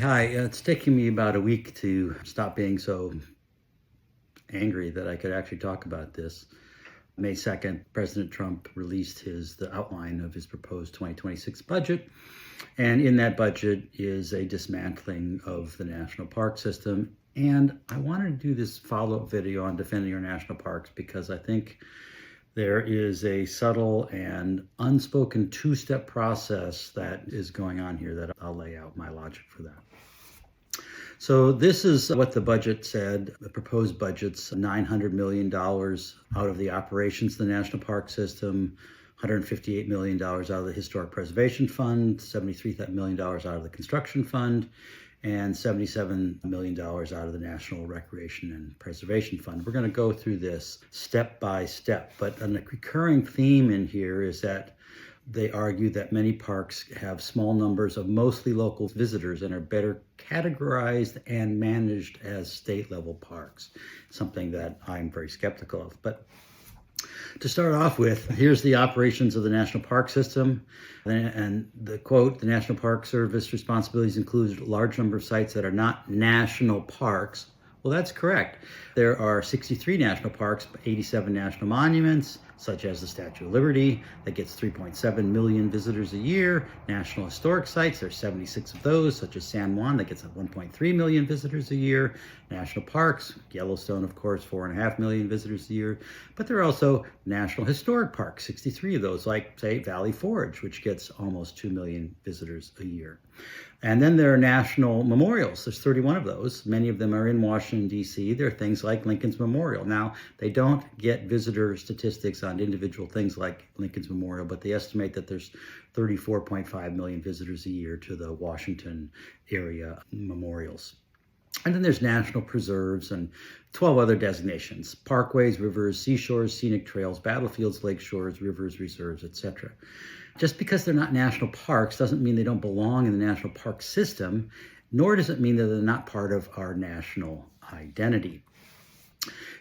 Hi, it's taking me about a week to stop being so angry that I could actually talk about this. May 2nd, President Trump released the outline of his proposed 2026 budget. And in that budget is a dismantling of the national park system. And I wanted to do this follow-up video on defending our national parks because I think there is a subtle and unspoken two-step process that is going on here that I'll lay out my logic for that. So this is what the budget said. The proposed budget's $900 million out of the operations of the National Park System, $158 million out of the Historic Preservation Fund, $73 million out of the Construction Fund, and $77 million out of the National Recreation and Preservation Fund. We're going to go through this step by step, but a recurring theme in here is that they argue that many parks have small numbers of mostly local visitors and are better categorized and managed as state-level parks, something that I'm very skeptical of. But to start off with, here's the operations of the National Park System. And the quote, the National Park Service responsibilities include a large number of sites that are not national parks. Well, that's correct. There are 63 national parks, 87 national monuments, such as the Statue of Liberty, that gets 3.7 million visitors a year. National historic sites, there's 76 of those, such as San Juan, that gets 1.3 million visitors a year. National parks, Yellowstone, of course, 4.5 million visitors a year. But there are also national historic parks, 63 of those, like, say, Valley Forge, which gets almost 2 million visitors a year. And then there are national memorials. There's 31 of those. Many of them are in Washington, D.C. There are things like Lincoln's Memorial. Now, they don't get visitor statistics on individual things like Lincoln's Memorial, but they estimate that there's 34.5 million visitors a year to the Washington area memorials. And then there's national preserves and 12 other designations: parkways, rivers, seashores, scenic trails, battlefields, lake shores, rivers, reserves, etc. Just because they're not national parks doesn't mean they don't belong in the national park system, nor does it mean that they're not part of our national identity.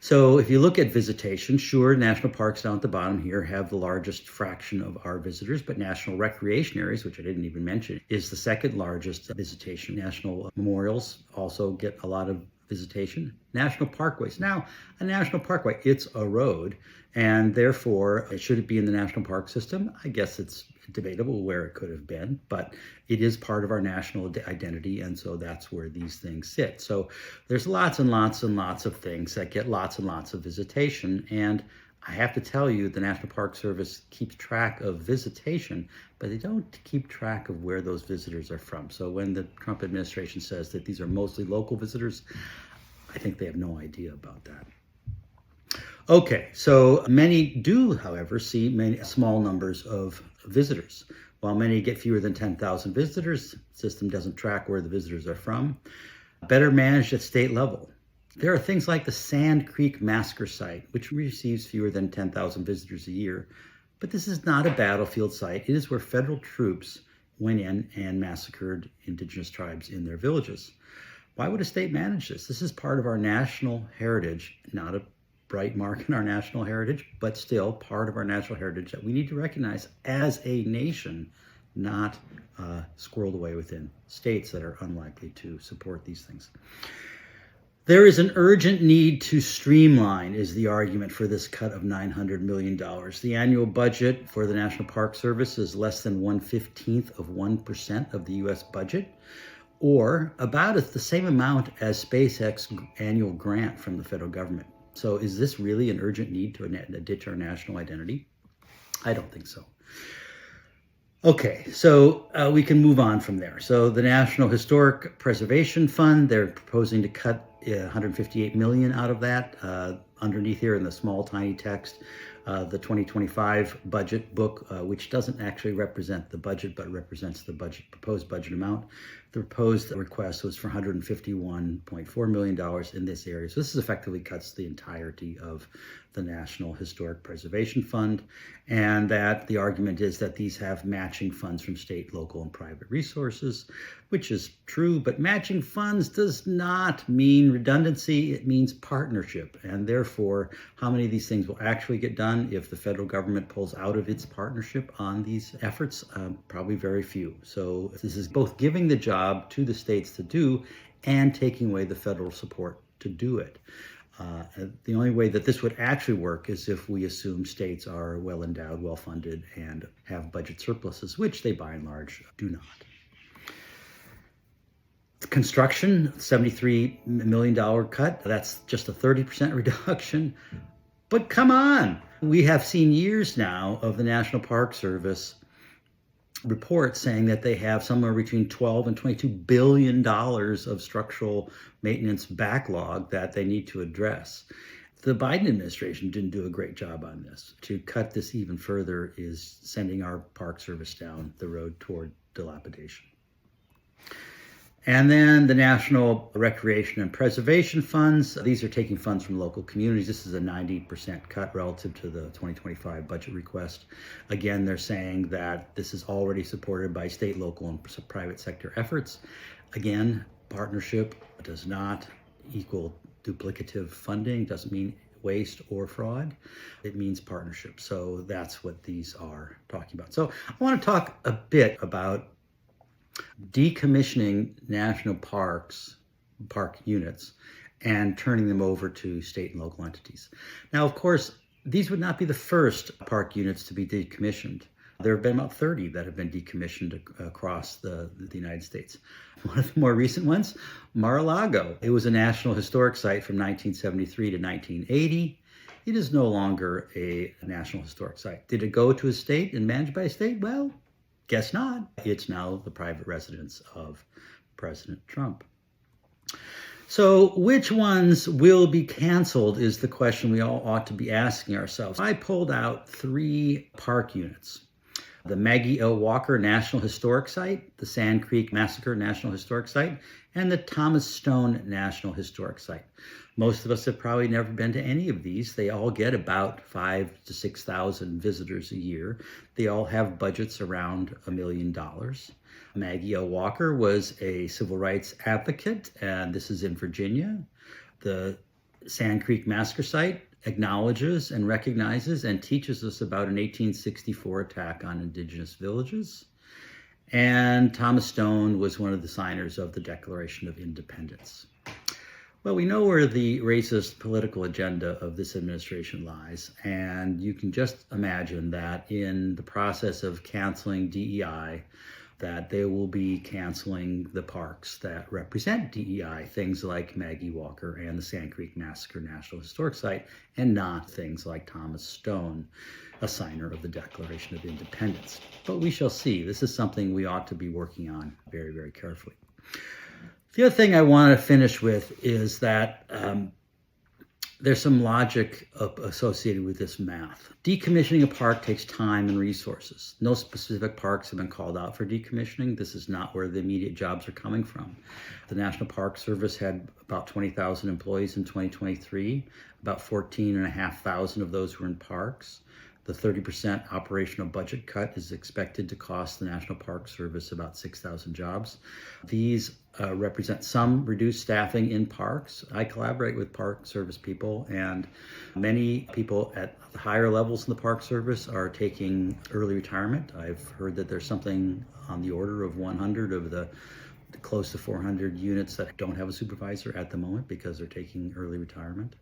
So if you look at visitation, sure, national parks down at the bottom here have the largest fraction of our visitors, but national recreation areas, which I didn't even mention, is the second largest visitation. National memorials also get a lot of visitation. National parkways. Now, a national parkway, it's a road, and therefore, should it be in the national park system? I guess it's debatable where it could have been, but it is part of our national identity, and so that's where these things sit. So there's lots and lots and lots of things that get lots and lots of visitation, and I have to tell you, the National Park Service keeps track of visitation, but they don't keep track of where those visitors are from. So when the Trump administration says that these are mostly local visitors, I think they have no idea about that. Okay, so many do, however, see many small numbers of visitors. While many get fewer than 10,000 visitors, the system doesn't track where the visitors are from. Better managed at state level. There are things like the Sand Creek Massacre Site, which receives fewer than 10,000 visitors a year. But this is not a battlefield site. It is where federal troops went in and massacred indigenous tribes in their villages. Why would a state manage this? This is part of our national heritage, not a bright mark in our national heritage, but still part of our national heritage that we need to recognize as a nation, not squirreled away within states that are unlikely to support these things. There is an urgent need to streamline, is the argument for this cut of $900 million. The annual budget for the National Park Service is less than 1/15 of 1% of the U.S. budget, or about the same amount as SpaceX's annual grant from the federal government. So is this really an urgent need to ditch our national identity? I don't think so. Okay, so we can move on from there. So the National Historic Preservation Fund, they're proposing to cut $158 million out of that. Underneath here in the small, tiny text, the 2025 budget book, which doesn't actually represent the budget, but represents the proposed budget amount. The proposed request was for $151.4 million in this area. So this effectively cuts the entirety of the National Historic Preservation Fund, and that the argument is that these have matching funds from state, local, and private resources, which is true, but matching funds does not mean redundancy, it means partnership, and therefore, how many of these things will actually get done if the federal government pulls out of its partnership on these efforts? Probably very few. So this is both giving the job job to the states to do and taking away the federal support to do it. The only way that this would actually work is if we assume states are well endowed, well funded, and have budget surpluses, which they by and large do not. Construction, $73 million cut. That's just a 30% reduction. But come on, we have seen years now of the National Park Service reports saying that they have somewhere between 12 and $22 billion of structural maintenance backlog that they need to address. The Biden administration didn't do a great job on this. To cut this even further is sending our Park Service down the road toward dilapidation. And then the National Recreation and Preservation Funds. These are taking funds from local communities. This is a 90% cut relative to the 2025 budget request. Again, they're saying that this is already supported by state, local, and private sector efforts. Again, partnership does not equal duplicative funding, doesn't mean waste or fraud. It means partnership. So that's what these are talking about. So I want to talk a bit about decommissioning national parks, park units, and turning them over to state and local entities. Now, of course, these would not be the first park units to be decommissioned. There have been about 30 that have been decommissioned across the United States. One of the more recent ones, Mar-a-Lago. It was a National Historic Site from 1973 to 1980. It is no longer a National Historic Site. Did it go to a state and managed by a state? Well, guess not. It's now the private residence of President Trump. So which ones will be canceled is the question we all ought to be asking ourselves. I pulled out 3 park units. The Maggie L. Walker National Historic Site, the Sand Creek Massacre National Historic Site, and the Thomas Stone National Historic Site. Most of us have probably never been to any of these. They all get about 5,000 to 6,000 visitors a year. They all have budgets around $1 million. Maggie L. Walker was a civil rights advocate, and this is in Virginia. The Sand Creek Massacre Site acknowledges and recognizes and teaches us about an 1864 attack on indigenous villages. And Thomas Stone was one of the signers of the Declaration of Independence. Well, we know where the racist political agenda of this administration lies, and you can just imagine that in the process of canceling DEI, that they will be canceling the parks that represent DEI, things like Maggie Walker and the Sand Creek Massacre National Historic Site, and not things like Thomas Stone, a signer of the Declaration of Independence. But we shall see. This is something we ought to be working on very, very carefully. The other thing I want to finish with is that there's some logic associated with this math. Decommissioning a park takes time and resources. No specific parks have been called out for decommissioning. This is not where the immediate jobs are coming from. The National Park Service had about 20,000 employees in 2023. About 14,500 of those were in parks. The 30% operational budget cut is expected to cost the National Park Service about 6,000 jobs. These represent some reduced staffing in parks. I collaborate with Park Service people, and many people at the higher levels in the Park Service are taking early retirement. I've heard that there's something on the order of 100 of the close to 400 units that don't have a supervisor at the moment because they're taking early retirement.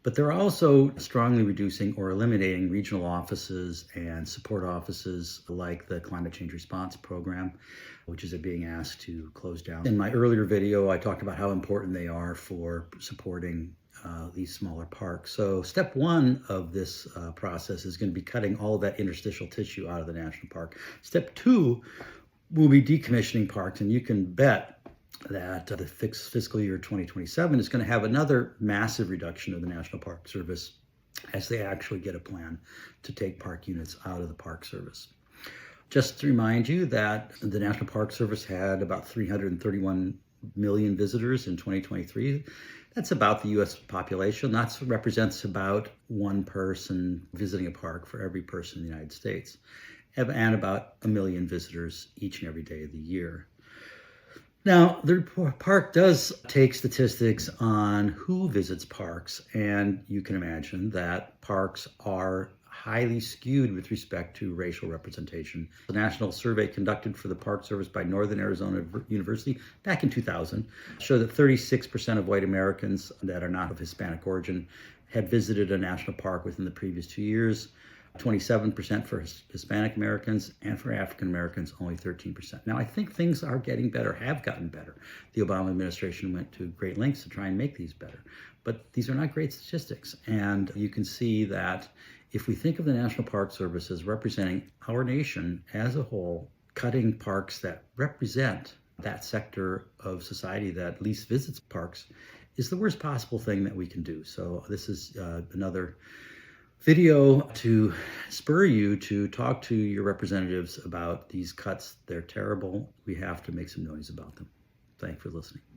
But they're also strongly reducing or eliminating regional offices and support offices like the Climate Change Response Program, which is being asked to close down. In my earlier video, I talked about how important they are for supporting these smaller parks. So step 1 of this process is going to be cutting all that interstitial tissue out of the national park. Step 2 will be decommissioning parks, and you can bet that the fiscal year 2027 is going to have another massive reduction of the National Park Service as they actually get a plan to take park units out of the Park Service. Just to remind you that the National Park Service had about 331 million visitors in 2023. That's about the U.S. population. That represents about 1 person visiting a park for every person in the United States, and about 1 million visitors each and every day of the year. Now, the park does take statistics on who visits parks, and you can imagine that parks are highly skewed with respect to racial representation. The national survey conducted for the Park Service by Northern Arizona University back in 2000 showed that 36% of white Americans that are not of Hispanic origin had visited a national park within the previous 2 years. 27% for Hispanic Americans, and for African Americans, only 13%. Now, I think things are getting better, have gotten better. The Obama administration went to great lengths to try and make these better. But these are not great statistics. And you can see that if we think of the National Park Service as representing our nation as a whole, cutting parks that represent that sector of society that least visits parks is the worst possible thing that we can do. So this is another video to spur you to talk to your representatives about these cuts. They're terrible. We have to make some noise about them. Thanks for listening.